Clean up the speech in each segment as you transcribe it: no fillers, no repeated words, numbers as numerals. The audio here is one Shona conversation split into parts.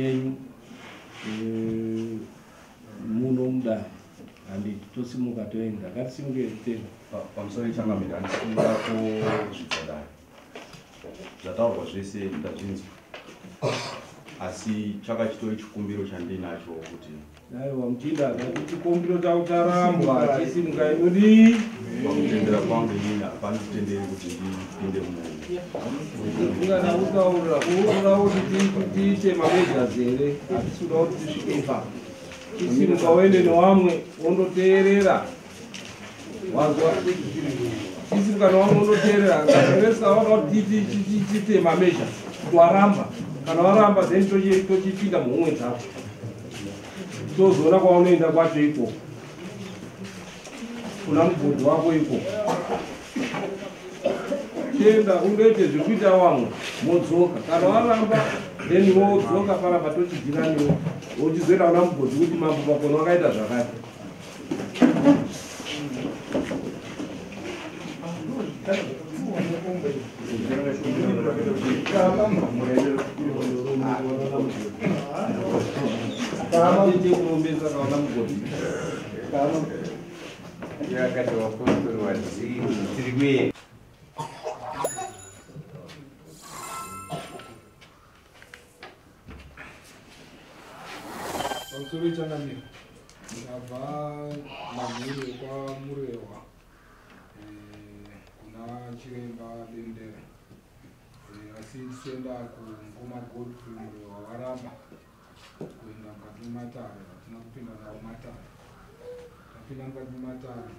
yenyu muno muda andi tosimuka toenda ngatisimukire tena pamusoro ichangamira andisikuda kuzvidzadai zvataurwa zvese ndazvinzwa asi chakachitori chikumbiro chandinacho kuti aiwa muchinda akati chikumbiro chautarambwa chisimuka inodii pakutendera kwangu inini hapana kutenderi kuti ndipinde munhu ungana utaura kuti tiite mameasures here hatisuda kuti tisvike ipapo chisimuka uende newamwe wondoteerera wazwa chisimuka newamwe wondoteerera ngaeresa wada kuti tiite mameasures kuti waramba kana waramba then tochipinda muhumwe dzako tozoona kwaunoenda kwacho ikoko kuna mugodhi wako ikoko tenda undoite zvekuita wamwe modzoka kana waramba then wodzoka paramba tochidhinaniwo wochizoenda kuna mugodhi kuti mambo makona wakaita zvakati kurombesa kaona mugodhi yakati wapostori wadzii tiri kuye pamusoro ichanamira ndabva mamhuri kwamurewa kuna chiremba dendera asi tichienda kungoma godfrey murewa waramba kuenda mukati mematare hatina kupinda nawo matare tapinda mukati mematare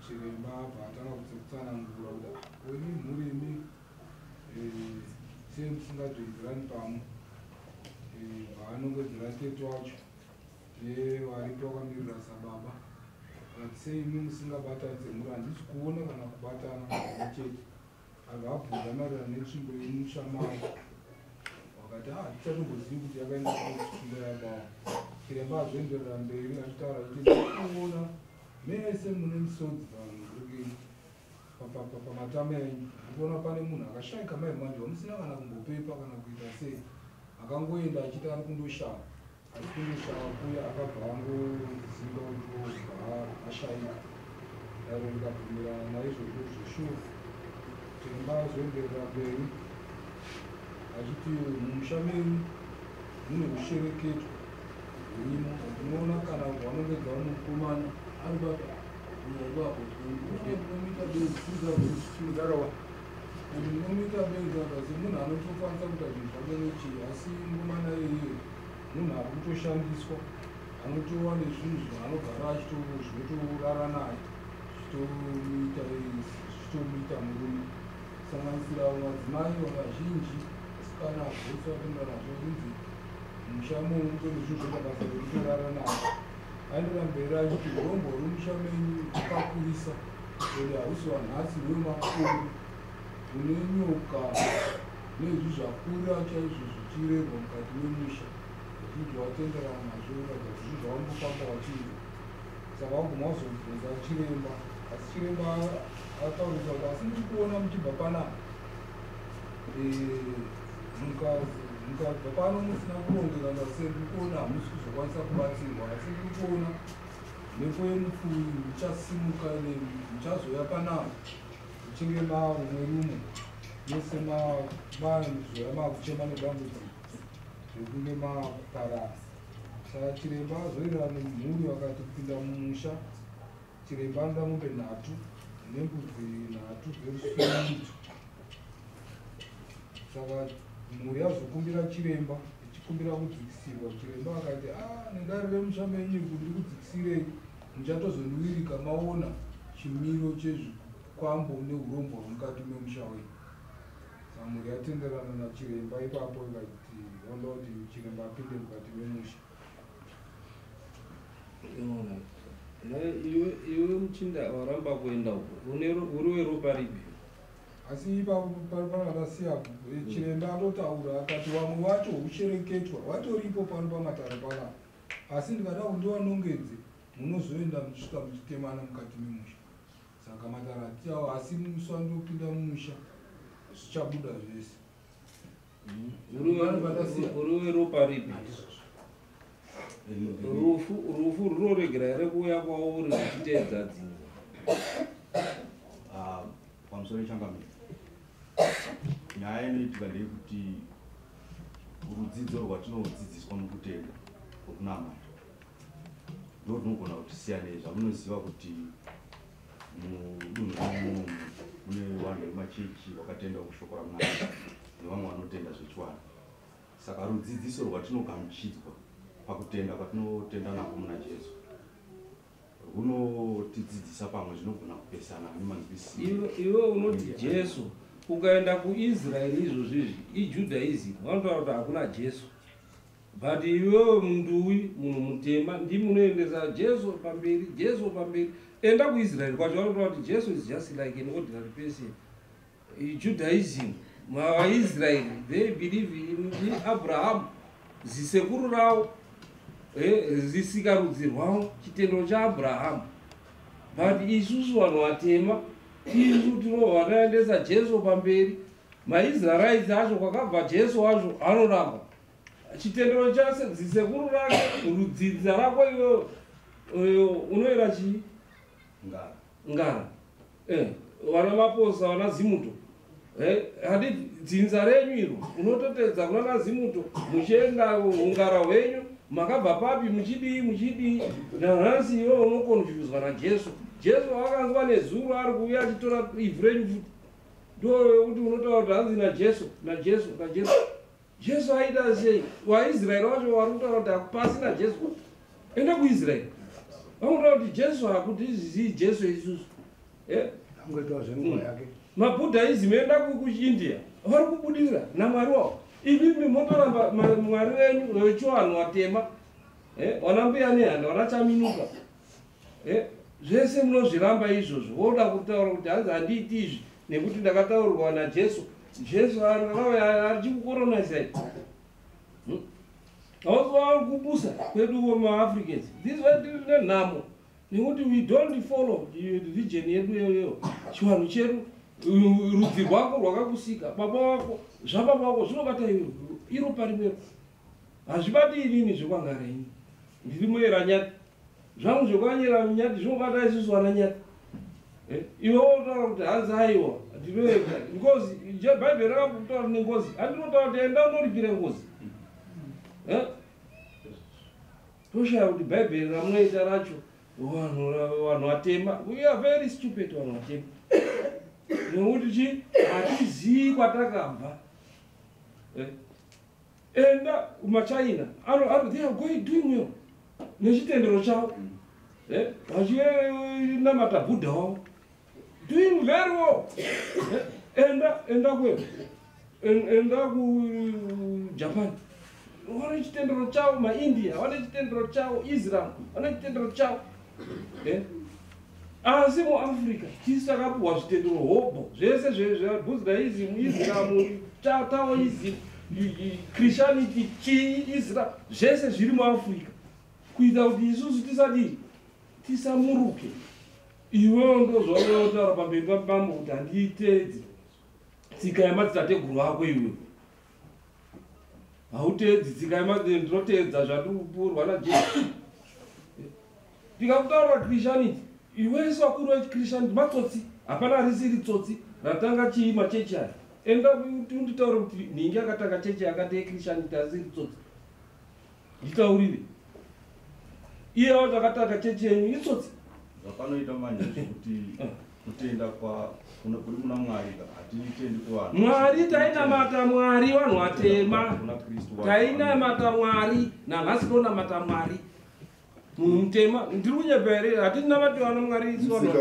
chiremba abva atanga kutsanangura kuti weni mhurimi sei musingadzodzerani pamwe vaanongedzera tete wacho nevaripo vakamirira sababa ati sei imi musingabatanidze mhuri handisi kuona kana kubatana chete abva abvunza maererano netsvimbo yemushamayo wakati tichatombozivi kuti yakaenda kutsvimbo yabawa chiremba azoenderera mberi achitaura kuti ndikuona mese mune misodzi vanhu pamatama enyu ndikuona pane munhu akashayika mai manje wamusina kana kumbopepa kana kuita sei akangoenda achiti ari kundoshava asi kundoshava kuya akabva angoziva kuti obva ashayika daro rikabvumirana naizvozvo zveshuwa chiremba azoenderera mberi achiti mumusha menyu mune kushereketwa hurimo unoona kana vanongedza mukomana ari baba unovapo munomita bezigarawa munomita bezakasi munhu anotokwanisa kuita zvinhu zvake nechii asi mukomana iye munhu ari kutoshandiswa anotova nezvinhu zvaanogara zvinotorara naye zvitomita murume kusanganisira madzimai vazhinji asikana vose vapinda nazvo kunzi mushamo utore zvinhu zvakabasa zvekutorara nazvo aendera mberi achiti urombo rwomusha menyu akakurisa ende hausi wanhasi hwemakuru une nyoka nezvi zvakura chaizvo zvichirerwa mukati memusha zvinhu zvatenderana nazvo uratidza kuti zvinhu zvawambofamba wachiita saka waguma wazobvunza chiremba asi chiremba ataurisa kuti asi ndiri kuona muchibva panapa mukabva pano musina kurongera ngase ndiri kuona hamusi kuzokwanisa kubatsirwa asi ndiri kuona mhepo yemupfuri muchasimuka muchazoya panapa muchinge marumwe rumwe mese mazoya makuchema nedambudziko zvekunge maparara saka chiremba azoerera nemhuri vakati kupinda mumusha chiremba anoda mombe 3 nembudzi 3 dzerusungidzo saka mhuri yazokumbira chiremba ichikumbira kudzikisirwa chiremba akati nendarire musha menyu kundiri kudzikisirei muchatozondiwirika maona chimiro chezvikwambo neurombo hwemukati memusha wenyu saka mhuri yatenderana nachiremba ipapo ikati oda kuti chiremba apinde mukati memusha iwe muchinda waramba kuenda uko uri weropa ripi asi ipapo panakasiyapo chiremba anotaura akati vamwe wacho ushereketwa watoripo pano pamatare panapa asi ndikada kundiwanongedze munozoenda muchisvika muchitemana mukati memusha saka matare atiawo asi mumusandopinda mumusha zvichabuda zvese Uri ropa ripi. Rufu runoregera here kuuya kwauri zvichiteedza dzinza. Pamusoro changamiro. Nyaya inoitika ndeyekuti rudzidzo rwatinodzidziswa mukutenda kunamata ndo runogona kutisiyana zvamunoziva kuti mudunhu remunomu mune vanhu vemachechi vakatenda kushoko raMwari nevamwe vanotenda zvechiwana. Saka rudzidziso rwatinogamuchidzwa pakutenda kwatinotenda nako muna Jesu runotidzidzisa pamwe zvinogona kupesana nemanzwisiro. Iwe unoti Jesu ukaenda kuIsraeli izvozvizvi iJudaism vanotaura kuti hakuna Jesu, but iwewe munduwi munhu mutema ndimunoendesa Jesu pamberi, Jesu pamberi. Enda kuIsraeli kwacho vanotaura kuti Jesu is just like an ordinary person. Judaism vaIsraeli they believe in Abraham, zisekuru ravo zisikarudzi rwavo chitendero chaAbraham, but isusu vanhu vatema isu tinovanaendesa Jesu pamberi. MaIsraelites acho kwakabva Jesu wacho anoramba chitendero chase zisekuru rake rudzidza rako iwewe unoera chii ngara vana maposa vana zimuto hadi dzinza renyu iro unototedza kunana zimuto muchienda ungara hwenyu makabva papi muchidii nanhasi iwewe unokonfyuzwa naJesu. Jesu akanzwa nezuro ari kuuya achitora ivhu renyu futi ndokuti unotaura kuti hanzi naJesu. Jesu aita sei? VaIsraeri vacho vari kutaura kuti hakupasina Jesu. Enda kuIsraeri vanotaura kuti Jesu hakutizii Jesu isusu. MaBuddhism enda kuIndia vari kubudirira naMwari wavo. Ivimi motoramba Mwari wenyu wechivanhu watema wana mbuya nehanda vanachaminuka zvese munozviramba izvozvo. Voda kutaura kuti hanzi handiiti izvi nekuti ndakataurirwa naJesu. Jesu arichikukoronizai vari kubusa kwedu maAfricans. This tiri nenhamo nekuti we don't follow religion yedu iyoyo. Chivanhu chedu rudzi rwako rwakakusika baba wako zvababa wako zvinobata iro parimwepo. Hazvibati inini zvekwangara ini ndiri muera nyati zvangu zvekwanyera nyati zvinobata isusu vana nyati. Iwe wotaura kuti hanzi aiwa ndinoega ngozi Bhaibheri rakataura nengozi handinotaura kuti enda unoripire ngozi. Toshaya kuti Bhaibheri ramunoita racho vanhu vatema we are very stupid vanhu vatema nekuti chi hatizii kwatakabva. Enda kumaChina they are going doing well nechitendero chavo vachinamata Buddha wavo doing very well. Enda kuJapan vane chitendero chavo, maIndia vane chitendero chavo, Islam vane chitendero chavo. Asi muAfrica tisi takapuwa zvitendero hobho zvese zveBuddhism, Islam, Taoism, Christianity, Islam zvese zviri muAfrica kuita kuti isusu tisamuruke. Iwewe ndozvaunotaura pamberi papambo kuti handiitedzi tsika yamadzitateguru vako. Iwe hautedzi tsika ndinoteedza zvatipurwa naJesu. Tikakutaura Christianity iwese vakuru veChristianity matsotsi, hapana risiri tsotsi ratanga chii machechi aya. Enda unditaure kuti nhingi akatanga chechi yakati yeChristianity asiri tsotsi. Nditaurire iye wati akatanga chechi yenyu itsotsi. Zvapanoita manje kuti kutenda kuri kuna Mwari hatitendi kuvanhu. Mwari tainamata Mwari vanhu vatema. Tainamata Mwari nanhasi tonamata Mwari. Munhu mutema ndiri kunyepere hatinamati vana Mwari isu vanhu.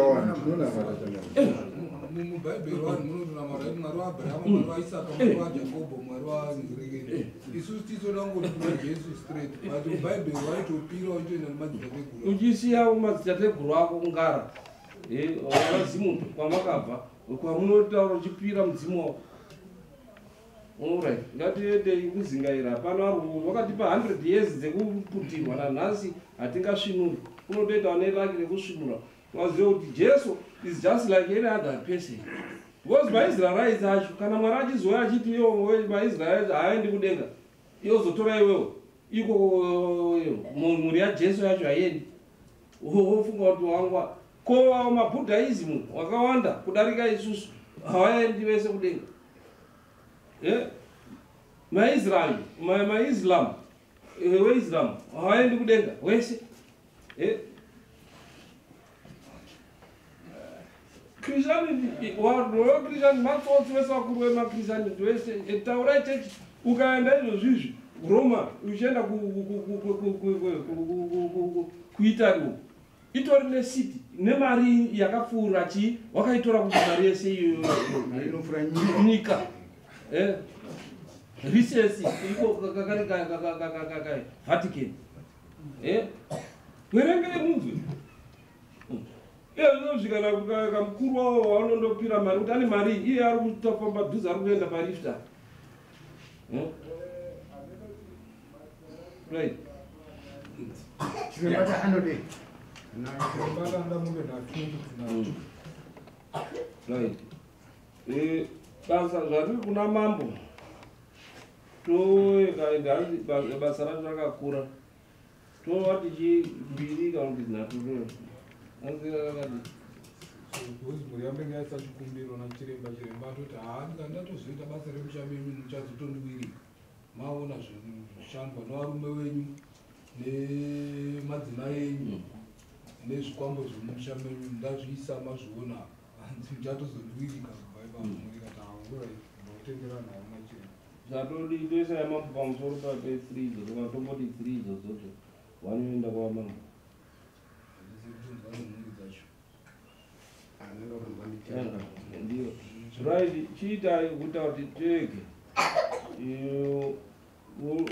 MuBhaibheri vanhu munonamata Mwari waAbhurahama, Mwari waIsaka, Mwari waJakobho, Mwari waNzvirekere. Isusu tizoda ngoti kuna Jesu straight. But muBhaibheri vaitopira vaitoenda nemadzitateguru. Uchisiya madzitateguru ako kungara wana zimuto kwamakabva kwamunotaura uchipira mudzimu wako. Alright, ngatiendei kuzingaira. Hapana vakatipa 100 years dzekuputirwa nanhasi hatingasvinuri. Kunotoita vane raki rekusvinura. Waziva kuti Jesu is just like any other person. Because vaIsraelites acho kana Mwari achizouya achiti iwo vaIsraelites haaendi kudenga yozotora iwewo iko mhuri yaJesu yacho haiendi wofunga kuti wangwa ko maBuddhism wakawanda kudarika isusu havaendi vese kudenga maIsrael maIslam weIslam havaendi kudenga wese Christianity Christian matsotsi vese vakuru vemaChristianity vese taurai church ukaenda izvozvizvi Roma uchienda kuItaly itori necity nemari yakapfuura chi wakaitora kuti mari yese iyoyo nyika recess iko Vatican werengere munzwe zvinosvikana kamukuru wavo waunondopira mari kuti ane mari iye ari kutofamba dhuze ari kuenda parifta right right basa zvari kuna mambo toenda basa racho rakakura tova tichibiri kana kuti nhatu because mhuri yambenge yasachikumbirwa nachiremba atoti ndatozoita basa remushamimi muchazotondiwirika maona zvinoshandwa nevarume venyu nemadzimai enyu nezvikwambo zvemushamimi ndazviisa mazviona muchatozondiwirika kubva kati kutenderana haruna chiremba zvatodi toisa yamambo pamusoro pape3 idzodzo kana tomboti 3 idzodzo wanoenda kwamambo ndio right chiita kuita kuti tege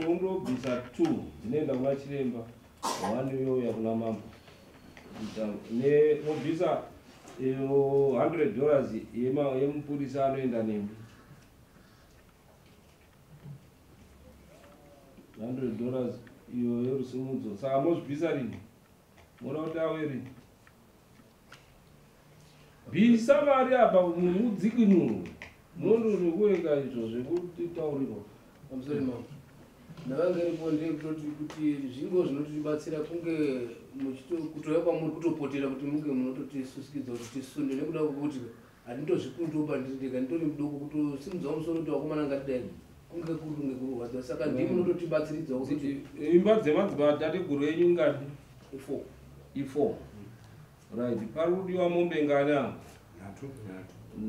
undobvisa 2 dzinoenda kuna chiremba 1 yoya kuna mambo nebvisa $100 yemupurisa anoenda nembi $100 iyo yerusumudzo saka mozvibvisa rini moda kuti awe rini bvisa mari apa mudzikinurwe nondonekuweka izvo zvekutitaurirwa pamusoro mambo ndavangaripo ndekutoti kuti zvingo zvinotibatsira kunge kutoya kwamuri kutopotera kuti munge munototisusikidza kuti tisunde nekuda kwekuti handitozvikundoba nditendeka nditori mudoko kutosimudza musoro kuti wakomana ngatidai kunge kuri nekurwadza saka ndimi munototibatsiridzawo kuti imba dzemadzibaba tateguru yenyu ngati 4 right pari kudiwa mombe ngani apa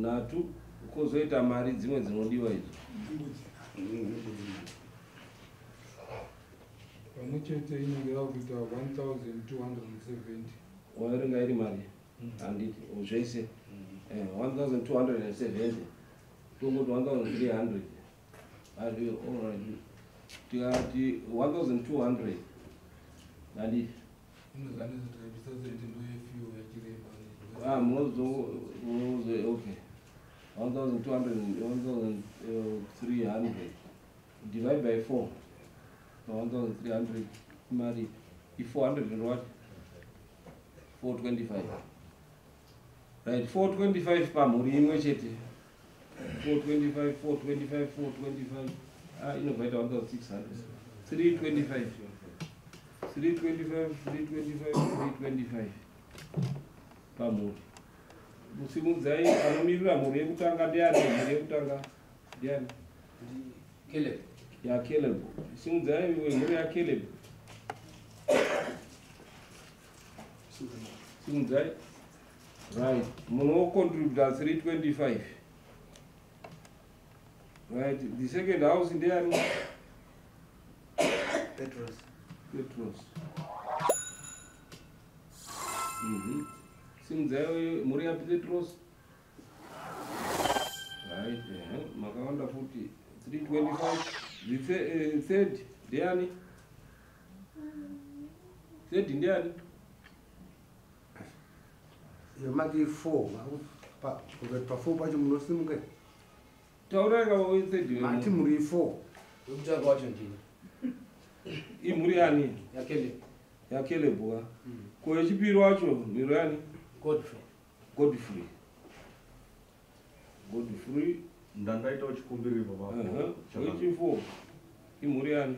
nhatu kozoita mari dzimwe dzinodiwa idzo pamwe chete inenge yakuita 1270 waerenga iri mari handiti zvese 1270 tongoti 1300 ari alright tikati 1200 handiti okay 1200 1300 divide by 4 1300 mari 400 and what 425 right 425 pamhuri imwe chete 425 inobvaita 1600 325 pamhuri musimudzai anomirira mhuri yekutanga ndiani mhuri yekutanga ndiani Caleb ya Caleb simudzai mhuri ya Caleb simudzai right munocontribute 325 right the second house ndiani Petros simudzai mhuri ya Petros right makawanda futi 325 the third ndiani third ndiani yamaki 4 pa 4 pacho munosimuke tauranga we third mati muri 4 ukutanga wacho ndini imhuri yani ya Caleb wa ko yechipiri wacho miro yani Godfrey Godfrey ndandaita uchikumbiri baba wechifo imhuri yani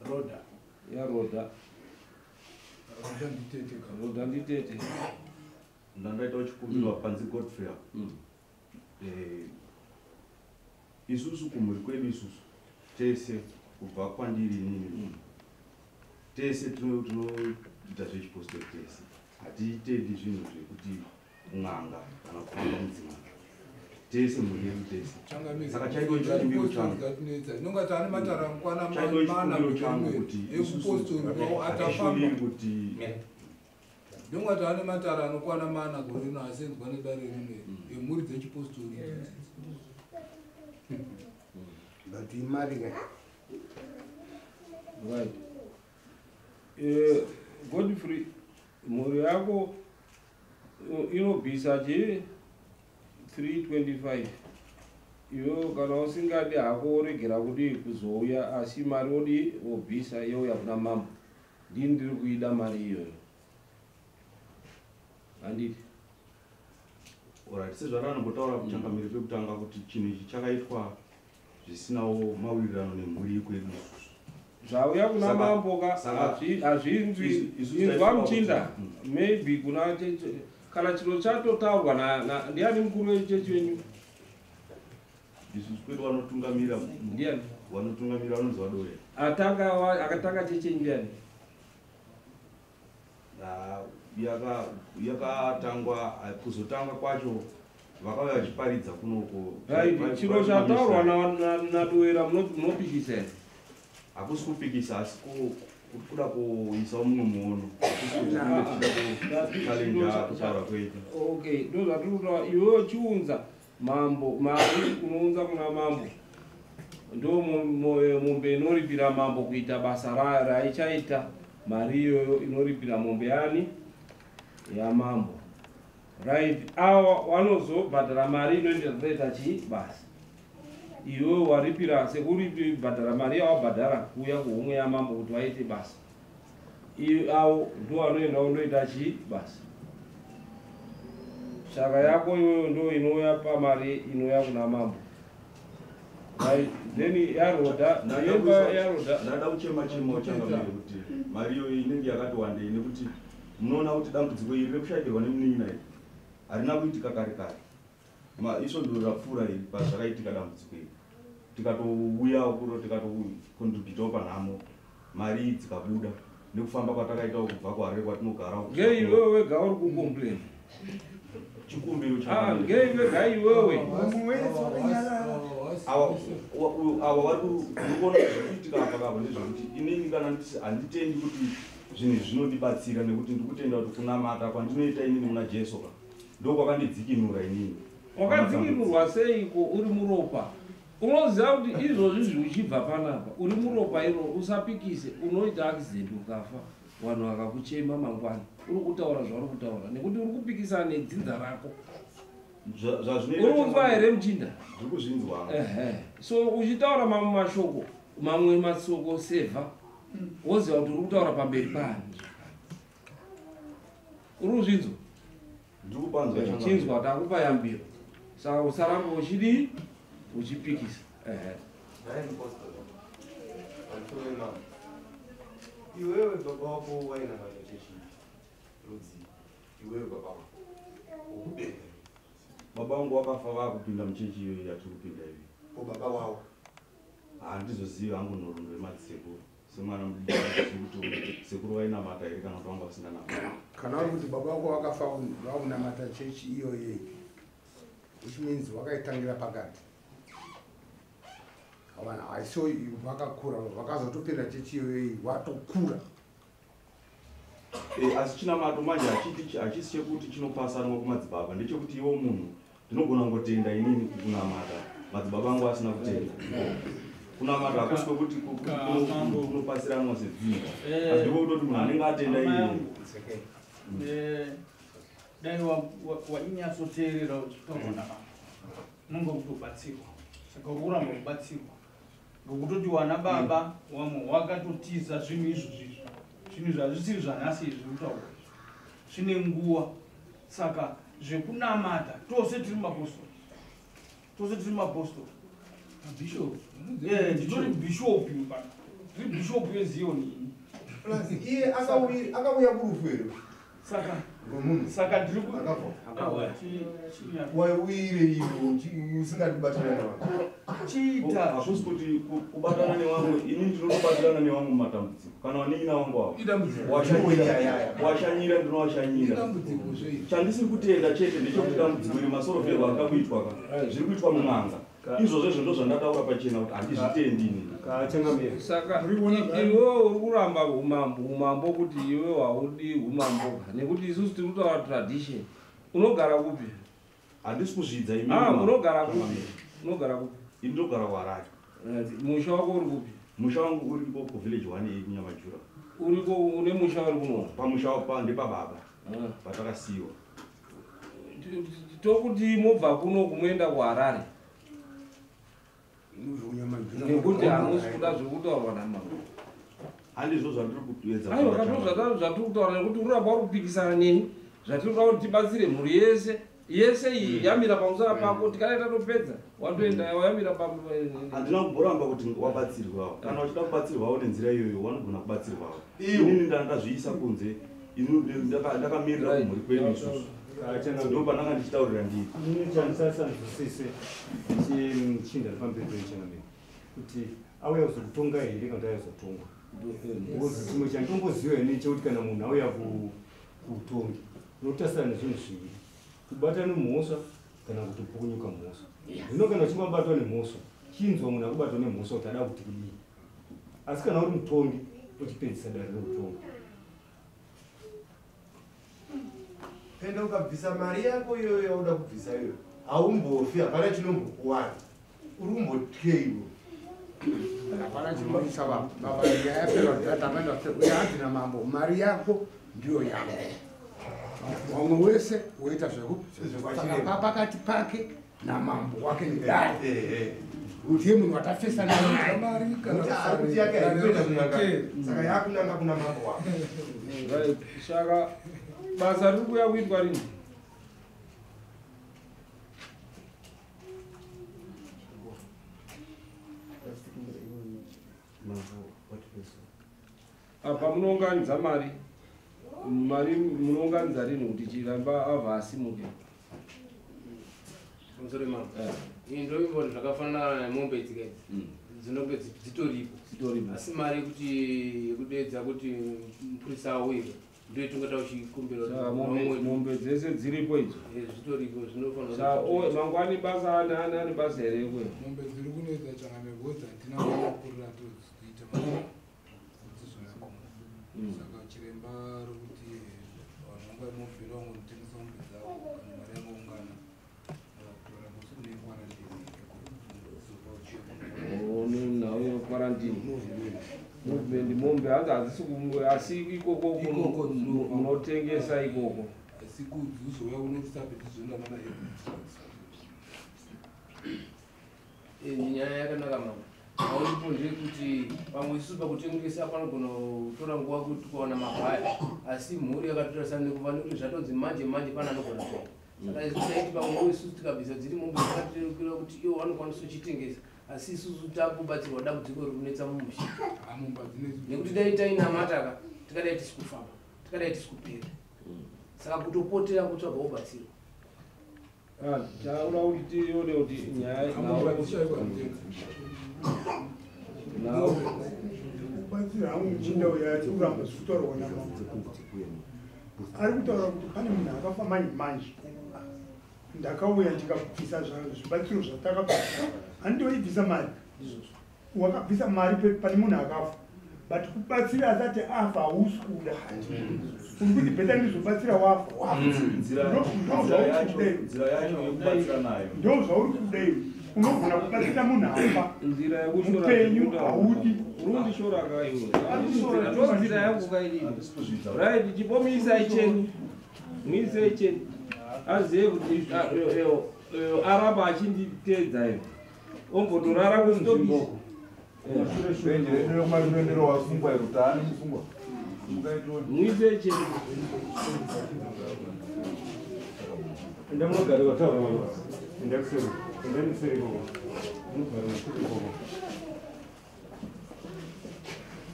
Roda. ya Roda Roda nditete. ndandaita uchikumbiri wapanzi Godfrey isusu kumhuri kwedu isusu tese kubva kwandiri inini tese tinoita zvechipostori tese hatiitendi zvinhu zvekuti n'anga kana kufamba mudzimanga tese mhuri yedu tese saka chaiko chikumbiro changu inonga tane matara mukwana chaiko changu kuti atafamba kuti inonga tane matara anokwana mana gore rino asenzwa nedare rimwe emhuri dzechipostori but imari ka right Godfrey mhuri yako inobhisa chi 325 iwe kana usingadi hako uregera kuti kuzouya asi mari odi wobhisa yauya kuna mambo ndini ndiri kuida mari iyoyo handiti alright sezvaranongotaura kuchangamiri pekutanga kuti chinhu ichi chakaitwa zvisinawo mawirirano nemhuri yekwedu isusu zvauya kuna mambo ka hazvinzwi inzwa muchinda maybe kuna kana chiro chatotaurwa ndiani mukuru wechechi wenyu isusu kwedu vanotungamira ndiani vanotungamira vanonzi vadore akatanga chechi ndiani yakatangwa kuzotanga kwacho vakauya vachiparidza kunoko chiro chataurwa nadoera munopikisa here hakusi kupikisa asi kuda kuisawo mumwe muono chalenja kutaura kwedu okay ndo zvatiri kutaura iwewo chiunza mambo mari unounza kuna mambo ndo mombe inoripira mambo kuita basa raichaita mari iyoyo inoripira mombe yani yamambo right awa wanozobhadhara mari inoenderera chi basa iwe waripira sekuri bhadhara mari yawabhadhara kuuya kuhumwe yamambo kuti waite basa avo ndo vanoenda kundoita chi basa shaka yako iweyo ndo inouya pamari inouya kuna mambo then yaroda ndada kuchema chemo changamire kuti mari iyoyo inenge yakati wandei nekuti munoona kuti dambudziko iri rekushayikirwa nemunin'ina iri harina kuitika kare kare iso ndo rapfuura iri pazvakaitika dambudziko iri tikatouyawo kuro tikatokontributawo panhamo mari dzikabuda nekufamba kwatakaitawo kubva kuharare kwatinogarawo ngeiwewe wega uri kucomplain chikumbiro ngeiwega iwewe ava vari kuona zvikuitika apakapa ndezvekuti inini kana nditi handitendi kuti zvinhu zvinondibatsira nekuti ndikutenda kuti kunamata kwandinoita inini muna jesu ka ndokwakandidzikinura inini wakadzikinurwa seiko uri muropa unoziva kuti izvozvi zviri uchibva panapa uri muropa iro usapikise unoita accident ukafa vanhu vakakuchema mangwana uri kutaura zvauri kutaura nekuti uri kupikisana nedzinza rako uri kunzwa here muchinda ndiri kuzvinzwa so uchitaura mamwe mashoko mamwe masoko sevha woziva kuti uri kutaura pamberi pani uri kuzvinzwa chinzwa takupa yambiro saka usaramba uchidii uchipikisa iwewe baba wako waina machechi rudzi iwewe baba wako ukubereka baba wangu wakafa vakupinda muchechi iyoyo yatiri kupinda ivi ko baba wavo handizoziva hangu nhoroondo yemadzisekuru semwana mudiki sekuru vainamata here kana kuti vanga vasinganamata kana uri kuti baba wako wakafa vaunamata chechi iyoye which means wakaitangira pakati avana aiso vakakura vakazotopinda chechi iyoye watokura asi chinamato manje hachisi chekuti chinopasanwa kumadzibaba ndechekuti iwo munhu ndinogona ngotenda inini kunamata madzibaba angu asina kutenda kunamata hakusi kwekuti kunopasiranwa sedzinga asi ndiko kutoti munhu anenge atenda iye dai wainyatsoteerera uchitaurana unonge kutobatsirwa saka uramba kubatsirwa ngokutoti wana baba wamwe wakatotiza zvinhu izvozvizvo zvinhu zvazvisiri zvanhasi izvi kutaura zvine nguva saka zvekunamata tose tiri mapostori tose tiri maapostoli Bishop. nditori bishop bana tiri bishop yezioni iye akauya kurufwero saka ndiri waiwire ivo usingatibatana nawo chiita hakusi kuti kubatana nevamwe ini ndinobatirana nevamwe mumatambudziko kana vanin'ina vangu avo washanyira ndinowashanyira chandisiri kutenda chete ndechekuti dambudziko iri masoroferwa akakuitwa zviri kuitwa mun'anga izvozvo ndo zvandataura pachena kuti handizvitendi ini saka iwewe uri kuramba umambo kuti iwe haudi umambo nekuti isusu tiri kutaura tradition. Unogara kupi? handisi kuzvidza imi unogara kupi? Unogara kupi? ini ndogara kuharare. Musha wako uri kupi? Musha wangu uri ku village 1 kunyamajura. Uriko une musha uri kuno? Pamusha wapa ndepababa patakasiyiwa. Tokuti mobva kuno kumuenda kuharare nekuti hamusi kuda zvekutaurwa namama. Handizvo zvandiri kuedza. Aiwa katozvo zvatiri kutaura nekuti uramba uri kupikisana neni zvatiri kuda kuti tibatsire mhuri yese iyi yamira pamusana pako tikanaita topedza watoenda yamira handina kumboramba kuti wabatsirwawo kana uchida kubatsirwawo nenzira iyoyo wanogona kubatsirwawo. Inini ndandazviisa kunze ndakamirira kumhuri kwenyu isusu ndo pananga ndichitaurira ndii ini chandisasanzwisise chinda pamberi peichangamira kuti auya kuzokutonga here kana kuti auya kuzotongwa chimwe chanditomboziva ini chekuti kana munhu auya kutongi unotasira nezvinhu zviviri kubata nemhosva kana kuti pukunyuka mhosva. Zvino kana uchingobatwa nemhosva chinzwa munhu akubatwa nemhosva kuti ada kuti kudii, asi kana uri mutongi uchipedzisa dare reutongi penda ukabvisa mari yako iyoyo yauda kubvisa iyoyo haumbofi hapana chinombokuwana uri kumbotyiwa hapana chinoisa baba yayapeaaaaanzina mambo mari yako ndiyo yako wamwe wese woita zvekupakati pake namambo wake nedare utiye munhu watafesa namari kanakuti yake saka yakunanga kuna mambo wake saka basa riri kuya kuitwa rini? Apa munounganidza mari munounganidza rini kuti chiramba abva asimuke? Musore mama. Ndovimbo zvakafanana nemombe dzikaidzi dzinonge dzitoripo asi mari kuti kudedza kuti mupurisa auye ndoitongata uchikumbira mombe dzese dziripo idzo zvitoripo zvinofanira mangwani basa ane basa here kwe mombe dziri kunoedza changamebodza ndinakurira todziita saka chiremba rokuti vanhu vangamobvira vamwe kutengesa mombe dzavo kana mari yangoungana kutora musi kune kwarantini kwarantini movement mombe hadzisi asi ikoko munotengesa ikoko asi kudzuzouya unotisabeti zvondanana nyaya yakanaka mama aulipo ndekuti pamwe isusu pakutengesa panogona kutora nguva kuti kuwana mabhaya asi mhuri yakatotasana nekuva nekuti zvatonzi manje pana anogona kuona saka zvisaiti pamwe isusu tikabvisa dziri mombe dzakatirukira kuti iwo vanokwanisa kuchitengesa asi isusu takubatsirwa dambudziko riri kunetsa mumusha nekuti dai tainamataka tikadai tisi kufamba tikadai tisi kupera saka kutopotera kutsvaga ubatsirwa taura kuti tione kuti nyaya batsira hangu muchinda uyati uramba zvikutorwa namambo ari kutaura kuti pane munhu akafa manje ndakauya ndikabvisa zvibatsiro zvatakabvisa handitoibvisa mari wakabvisa mari pane munhu akafa but kubatsira asati afa hausi kuda uri kuti bheta ndizobatsira wafa ndo zvauri kudai unogona kubatsira munhu afa upenyu haudi urundishora kainzira yangu kaidini right chipomiisai cheni muisei cheni azive kuti aramba achinditeedza ivo ombotorara kuzviboko muisei cheni ndamunogari wataura ndakusema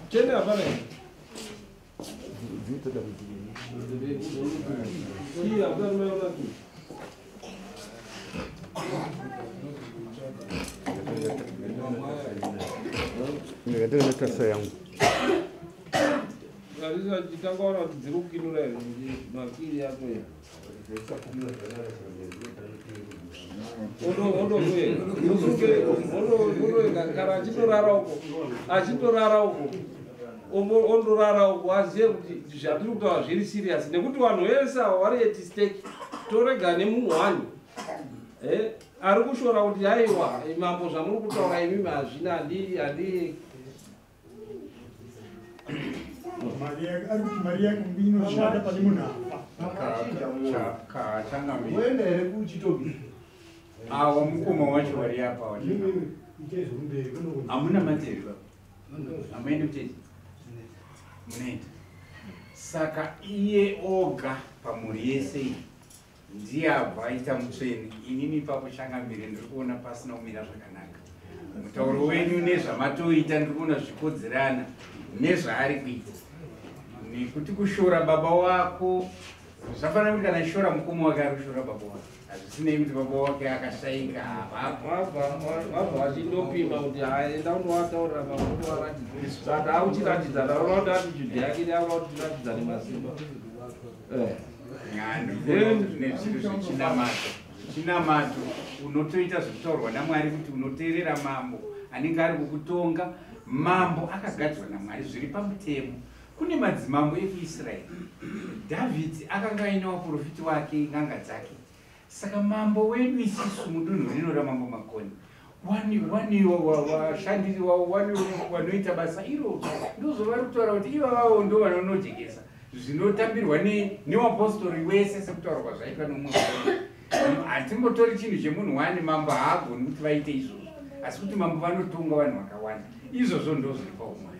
Chene apane. Iya, benar benar tu. Ndio ndio kasa yangu. Aliza jitangora zirukinura makili hapo ya. Ondo we. Ondo kara achitorara uko. Ondo rara uko aziye kuti zvadiri kutaura zviri serious nekuti vanhu vese vari at stake torega nemunhu wani. Ari kushora kuti aiwa mambo zvamuri kutaura imimi hazvina handi mari yake mbino shada pani munhu Uendere kuchitobi. Awa mukoma wacho wari apa wacho. Hamuna materi baba. Ameende mteji. Munaita. Saka iye oga pamuri yese ndiye abva aita mutsveni. Inini papo changamire ndiri kuona pasina kumira zvakanaka. Mutauro wenyu nezvamatoita ndiri kuona zvikodzerana nezvaari kuita. Nekuti kushora baba wako zvafanira kuti kana shora mukoma wake ari kushora baba wake. Hazvisinei kuti baba wake akashayika vabva vachindopima kuti aenda undovataurira vakutovaratidza saka auchiratidza ndaona kuti atitude yake neava kutiratidza nemasimba chinamato unotoita zvekutaurwa naMwari kuti unoteerera mambo anenge ari kukutonga. Mambo akagadzwa naMwari zviri pamutemo. Kune madzimambo ekuIsraeri. Dhavhidhi akanga aina waprofiti wake nganga dzake. Saka mambo wedu isusu mudunhu rino ramambo makoni washandiri wanoita basa iro ndozovari kutaura kuti ivavo ndo vanonojekesa zvinotambirwa newapostori wese sekutaura kwazvaitwa nomwe. Hatimbotori chinhu chemunhu wani mambo haagoni kuti vaite izvozvo, asi kuti mambo vanotonga vanhu vakawanda. Izvozvo ndo zviri paumwari.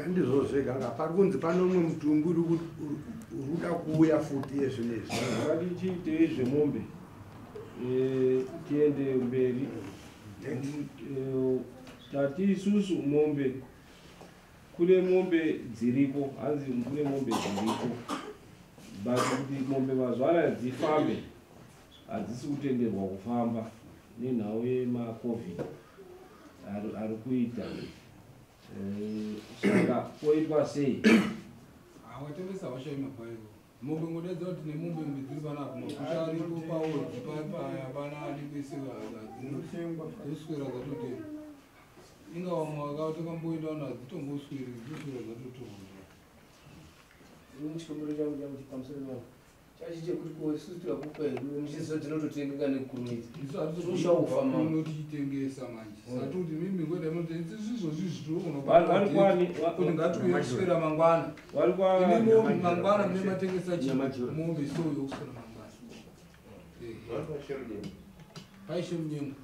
Ndizvozvega pari kunzi pano umwe mutumbi uri kuda kuuya futi yezvinezvi. Ngatichiite zvemombe tiende mberi. Tati isusu mombe kune mombe dziripo, hanzi kune mombe dziripo, but kuti mombe mazuva dzifambe hadzisi kutenderwa kufamba nenhau yemacovid ari kuita. Saka poitwa sei? Watengesa washa imabhairo. Mombe ngodedza kuti nemombe dziri panapa makusha aripo pawo pana ali kwese dzinosengwa dzoswera dzatotenda. Inga vamwe vakati kamboenda nadzo dzitomboswera dzatotonga. Chikombero changu chakuti pamusoro nawo chachi chekuti isusu tikakupa hedu michizo dzinototengeka nekurumidza. Titengesa manje satuti mimi ngoda munoti izvozvi zvitoro kuti ngatikuswera mangwana mangwana mune matengesa mombe soyo kuswera mangwana paishe munyengo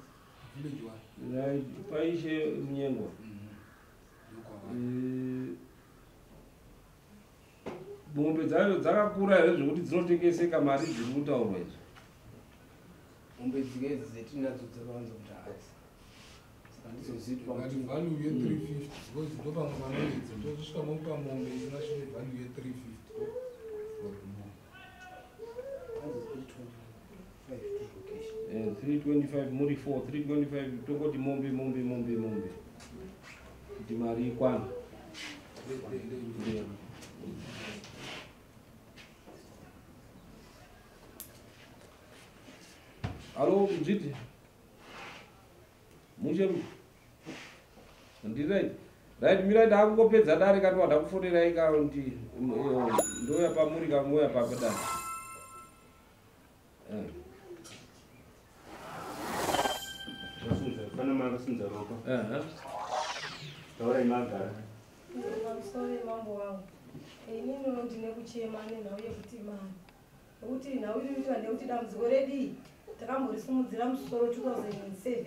village one paishe munyengo mombe dzayo dzakakura here zvekuti dzinotengeseka mari dziri kutaurwa izvo. Mombe dzigezi dzetinadzo dzakawanza kuti haasi saka ndizozitwa kuti value ye350 because ndopamwe vanonedza ndosvika mopa mombe inasvike value ye350 325 muri 4 325 tongoti mombe kuti mari ikwana. Halo, mziti. Muche ndirai. Right, mira ndakungopedza dare kati wadakufonera ika kuti ndoya pamuri kamoya pakadai. Kana makasinza roka. Taura imagara. Sorry mambo wangu. Inini ndine kuchema nenhau yekuti mani. Kuti nhau iri kuitwa ndekuti dambudziko redi takamborisimudza musoro 2007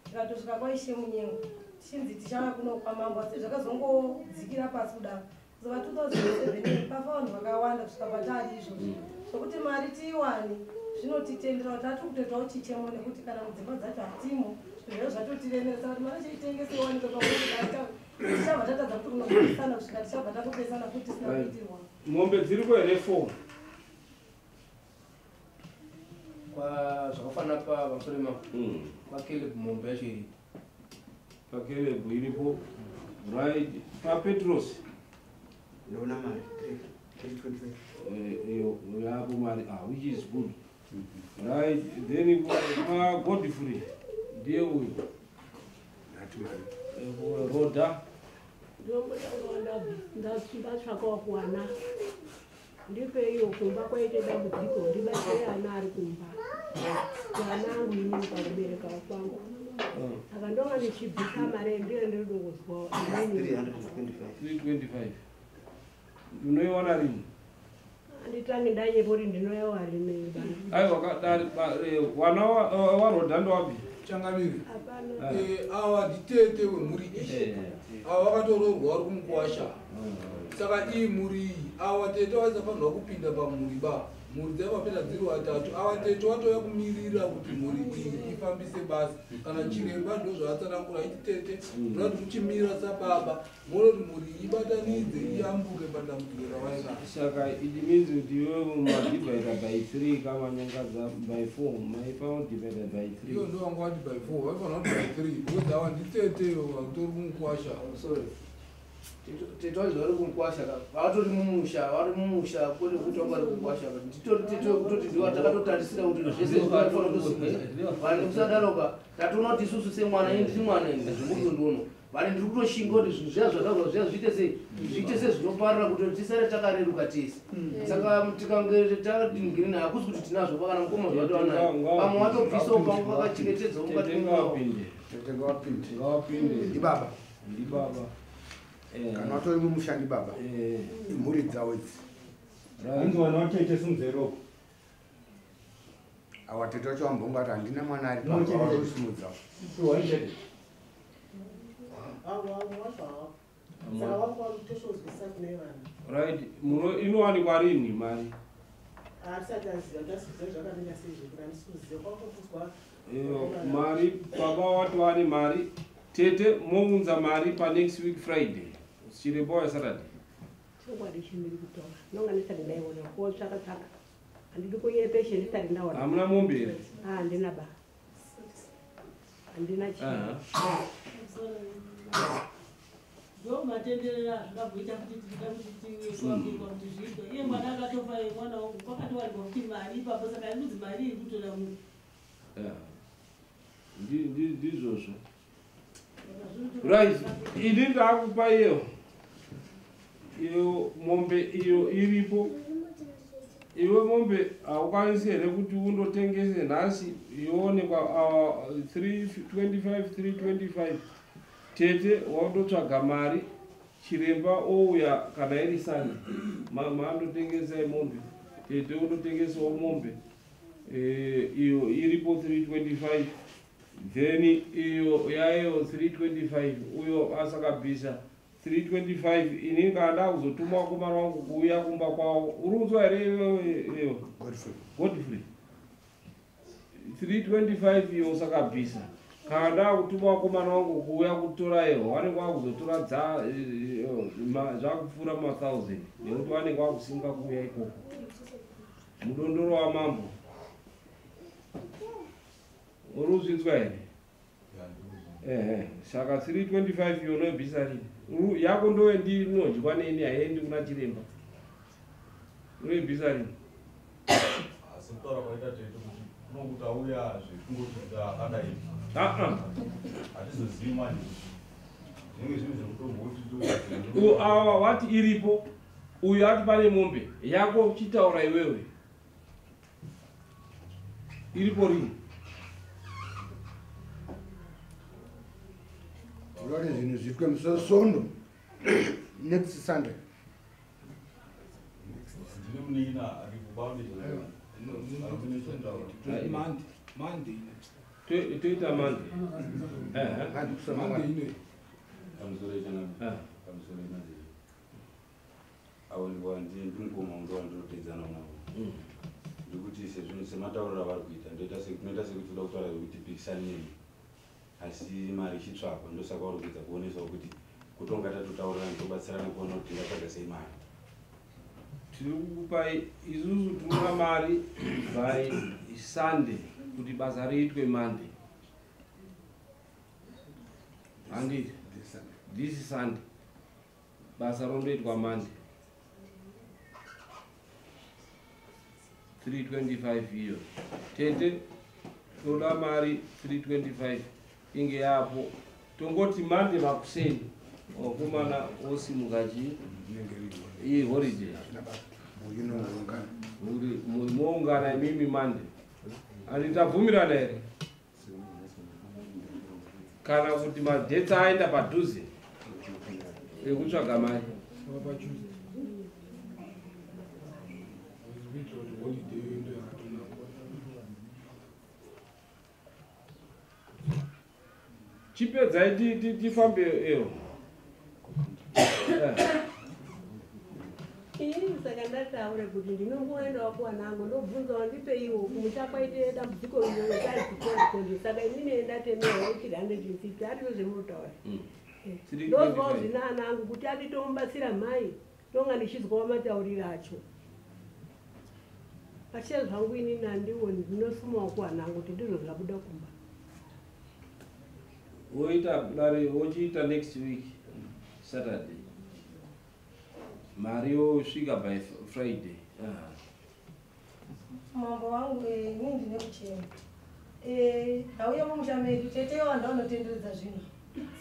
tikatosvika kwaishe munyengo tichinzi tichava kuno kwamambo asi zvakazongodzikira pasi kudaro kuzova 2007 pafa vanhu vakawanda kusvika patari izvozvo zvokuti mari tiiwani zvinotitendera kuti atikutoitawo chichemo nekuti kana mudzimba dzacho hatimo zviro zvatotiremeresa kuti mara cheitengesewanika pakuaa tichabva tatadza kuti kunopesana kusvika tichabva takupesana kuti tisina kuitirwa. Mombe dziripo here 4 zvakafanana pamusoro mako pakeleb mombe yacho iripo pakeleb iripo right papetros ndona mari 325 yapo mari which is good right then Godfrey ndiye uyu roda ndatsvakawo kuwana ndipe iyo kumba kwaite dambudziko ndibatsire ana ari kumba vana angu inini pakubereka kwangu saka ndonga ndichibvisa mari ndiyo ndiri kuzwa 325 unoiwana rini handitange ndanyepori ndinoyawa rini aiwa wana waroda ndowapi changamiri awa nditete wemhuri iyi awa vakatororwa vari kumukwasha saka iyi mhuri iyi awa tete waisafanirwa kupinda pamhuri mhuri dzaivapinda dziri vatatu awa tete watoya kumirira kuti mhuri iyi ifambise basa kana chiremba ndo zvaatsanangura iti tete murati muchimira sababa munoti mhuri iyi ibatanidze iyambuke padambudziko ravainaro. Saka it means kuti iwe madivided by 3 kama nyangadza by 4 maifa divided by 3 iyo ndo wanga wati by 4 vaifanira kuti by 3 because awa nditeteyo vatori kumukwasha tete waizva vari kumukwasha vatori mumusha kwete kuti vanga vari kumukwasha nditori tete wekutoti ndiwa takatotarisira kuti zvese zvinofanira kutosimba vanhu kusadaroka tatoona kuti isusu semwana ini ndiri mwana ini zvimbudzo ndono vanhu ndiri kutoshinga kuti zvinhu zviya zvataura zviya zviite sei zvinoparira kuti tisare takareruka tese saka tikange tadingirina hakusi kuti tinazvo pakana mukoma zvatowanayo pamwe watobvisawo pangu vakachengetedzawo mukati ngawapinde ibaba kana watori mumushandi baba imhuri dzawo idzi hanzi wana watete simuzeroko awatete wacho wambonga kuti handina mwana ari pasimudzawo right inowanikwa rini mari mari baba wati wani mari tete mounza mari pa next week Friday chiremba wasaturday chokwadi chimiri kutora nonga ndisati ndaiona kotsvaka handidi kunyepeshe ndisati ndaona hamuna mombe here handina ba handina chii ndo matenderera zvakabvita kuti tida kuti tiwekwa kuti zviitwe iye mwana akatofa mwana wangu kwakatowanikwa kuti mari ipapo saka inudzi mari iri kutora munhu ndizvozvo right ini ndakupa iyo mombe iyo iripo iwe mombe haukwanisi here kuti undotengese nhasi yoonekwa 325 tete waundotsvaga mari chiremba ouya kana iri sani mandotengesai mombe tete undotengesawo mombe iyo iripo 325 then iyo yayo 325 uyo asakabvisa 325 ini nganda kuzotuma wakomana wangu kuuya kumba kwawo urunzwa here Godfrey 325 iyo usakabvisa kana ndakutuma wakomana wangu kuuya kutora iyo vanenge vakuzotora zvakupfuura 1000 nekuti vanenge vakusinga kuuya ikoko mudondoro wamambo uruzvinzwa here saka 325 iyo noibvisa rini yako ndoendi inodyiwa neni haiendi kuna chiremba unoibvisa rini asi kutaura kwaita tete kuti unokuti auya zvekungoti akadai hatizozivi mani zvinenge zvinhu zvekutomboti awa wati iripo uyu ati pane mombe yako uchitaura iwewe iripo rini urati zvinhu zvitwe musosondo next Sunday ndine munina ari kubande toita mande awo ndingoma ndo ndotedzana navo ndikuti sematauriro avari kuita ndoita sekuti toda kutaura kuti pikisani asi mari ichitsvakwa ndosaka vari kuita kuonesawo kuti kutonga tatotaurira tobatsirana kuona kuti tingatsvaga sei mari. Tiri kukupai isusu tinoda mari by Sunday kuti basa riitwe Monday. Handiti this Sunday basa rondoitwa Monday 325 iyo tete toda mari 325 inge yapo tongoti Monday makuseni wakomana osimukachi iyi holiday muri moungana imimi Monday anditavhumirana here kana kuti madheti aenda padhuze ekutsvaga mari. Chipedzai tifambe ewo. Inini saka ndataura kuti ndinongoendawo kuwanangu ndobvunzawo ndipe iwo kumuchakwaite dambudziko rinotaizikondikonde saka inini ndatemewo kuti 150 ariyo zvemunotaura ndozvawo zvina ana angu kuti atitomubatsira mhai tonga ndichizwawo matauriro acho pachia zvangu inini handioni ndinosumawo kuwanangu kuti ndizvo zvabuda kumba. Wochiita next week Saturday mari yosvika by Friday. Mambo wangu inini ndine kuchema ndauya mumusha medu tete wanda unotenderedza zvino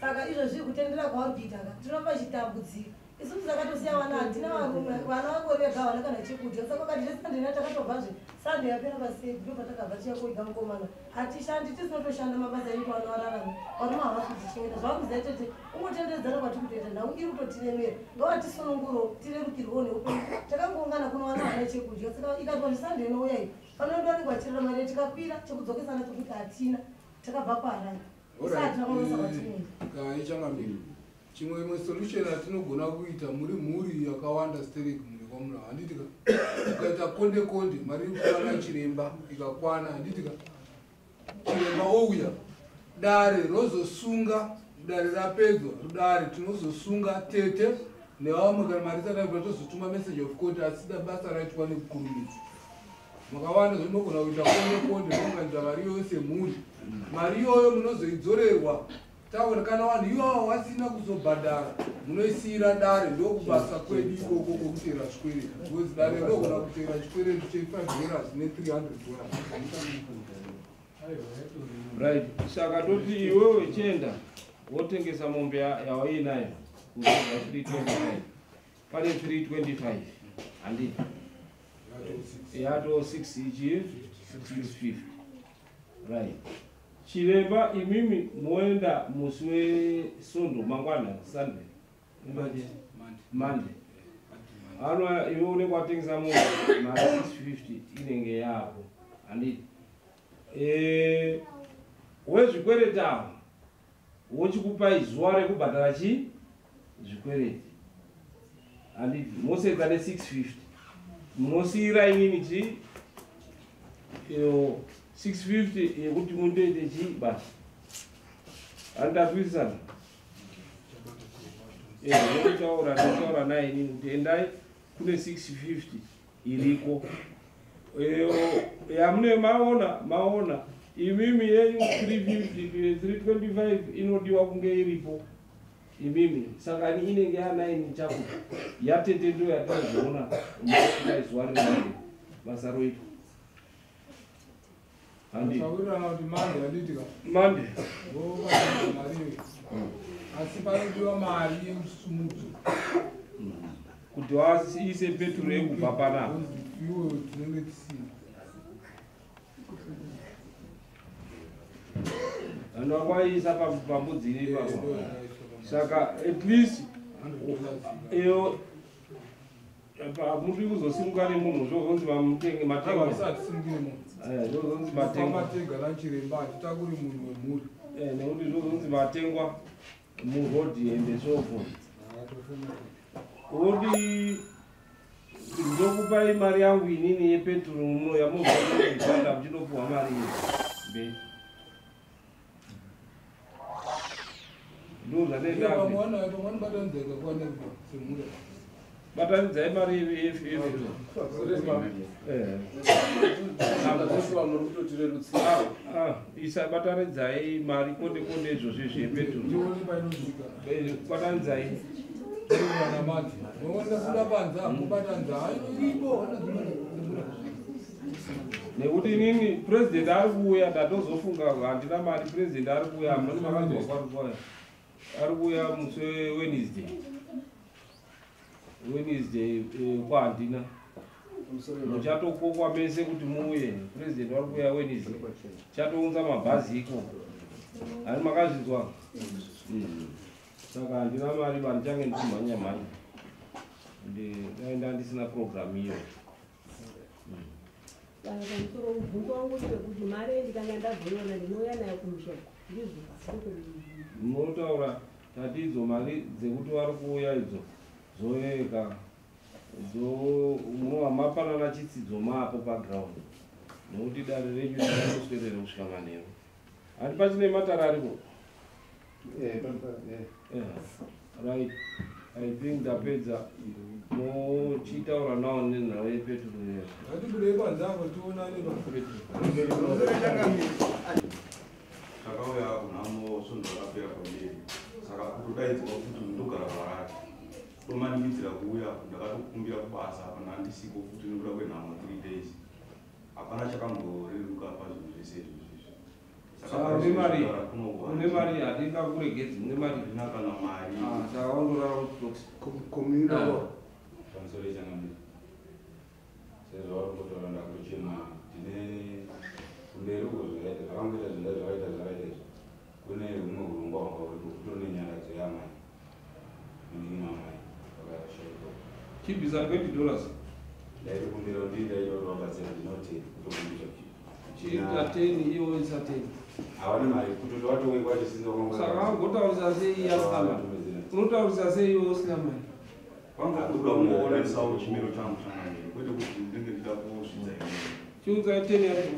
saka izvo zviri kutendera kwauri kuita ka tinopa chitambudziko isusu takatosiya vana hatina varume vana vangorega havana kana chekudya saka kati resandena takatobvazve sande yapera pasei ndo patakabva tiyakoiga mukomana hatishandi tisinotoshanda mabasa edu anorarama varume havasi kutichengeta zvakuziva tete ungotenderedzana kwati kutoita nhau iri kutotiremera ngavatisununguro tirerukirwewo neupenyu takangoungana kuno vana havana chekudya saka ikatoti sande inouya iyi panodoanikwa tirera mari tikakwira chekudzokesana tokuti hatina takabva kwarai isati takonesa kwatinoenda ichangamiri chimwe solution atinogona kuita muri mhuri yakawanda stereki munekwamuna handitika ukaita konde konde mari kukwana chiremba ikakwana handitika chiremba ouya dare rozosunga dare rapedzwa rudare tinozosunga tete nevamwe kana mari tsadaibva tozotuma message of court asida basa raitwa nekukurumidza makawanda zvinogona kuita konde konde nounganidza mari yose mhuri mari iyoyo munozoidzorerwa taura kana vanhu iwawo vasina kuzobhadhara munoisiyira dare ndokubasa kwedu ikoko kwokutera chikwereti because dare rinogona kutera chikwereti che$5 ne$300. Right, saka toti iwewe chienda wotengesa mombe yawainayo kuva 325 pane 325 handiti yato 6 ichi 650. Right, chiremba imimi moenda musi wesondo mangwana Sunday Monday ano iwe une kwatengesa mombe mari 650 inenge yapo handiti wezvikwereti avo wochikupai zuva rekubhadhara zvikwereti handiti mosedza ne650 munosiyira inini chi 650 yekuti mundoite chi basa handatwisana ndotaura naye inini kuti endai kune 650 iriko yamune maona imimi yenyu 350 325 inodiwa kunge iripo imimi saka ni inenge yanaini chakuti yatete ndo yatazoona zuva rinake basa roitwa Monday asi panodiwa mari yekusumudzo kuti waise petro yekubva panapa iwo tinenge tisina vanhu vakwaisa pambudzi iri ipapo saka at least iyo muri kuzosimuka nemunhu zvozonzi vamutenge matenga zvozonzi matega nachiremba hatitakuri munhu wemhuri nekuti zvozonzi matengwa murodhi ende sofo odi ndokupai mari yangu inini yepetrol muno yamuzoenda muchinopuwa mari be ndo zvanendabatanidzai mari batanidzai mari konde konde izvozvo zvepetrol batanidzai nekuti inini president ari kuuya ndatozofunga handina mari president ari kuuya hamuna makanzwa kwarukwaya ari kuuya musi wednesday kwahandina muchatokokwa mese kuti muuye president ari kuuya wednesday chatounza mabhazi iko ani makazvinzwa saka handina mari vandichange ndichimhanya ndaenda ndisina programu iyo saka pamusoro mubvunzo wangu ndepekuti mari ndikanga ndazoiona ndinouya nayo kumushoko munotaura tatidzo mari dzekuti vari kuuya idzo zoeka munova mapanana chitsidzo mapo paground nokuti dare renyu rinoswerere kusvika manheru handi pachine matara aripo right I think ndapedza mochitaura nawo nenhau yepetrol takauya kunhamo svondo rakapera kwambiri saka kutodaidzwa kuti ndogara parati tomanikidzira kuuya ndakatokumbira kubasa apana handisiko futi nekuda kwenhamo 3 days hapana chakamboreruka pazvinhu zvese izvozvi une mari hatingakuregedzi une mari ndina kana mari saka wandorara komunirawo pamusoro ichangamiri sezvavari kutotaura ndakutochema ndine kumberi uko zvakangoita zvinda zvakaita izvo kune humwe urongwa hwakauripo kutone nyangadzo yamai ndina mai vakashaiko chibvisa $20 ndairi kumbira kuti ndaitoto vabatsira ndinoti kutokumbisa chiita 10 iwo isa 10 havana mari kutoti watowekwa saka wangotaurisa sei asina mari unotaurisa sei iwe usina mari vangakuda kungoonaisawo chimiro changu changamiri kwete kuti ndinenge ndida kusvidza chiunzai 10 yacho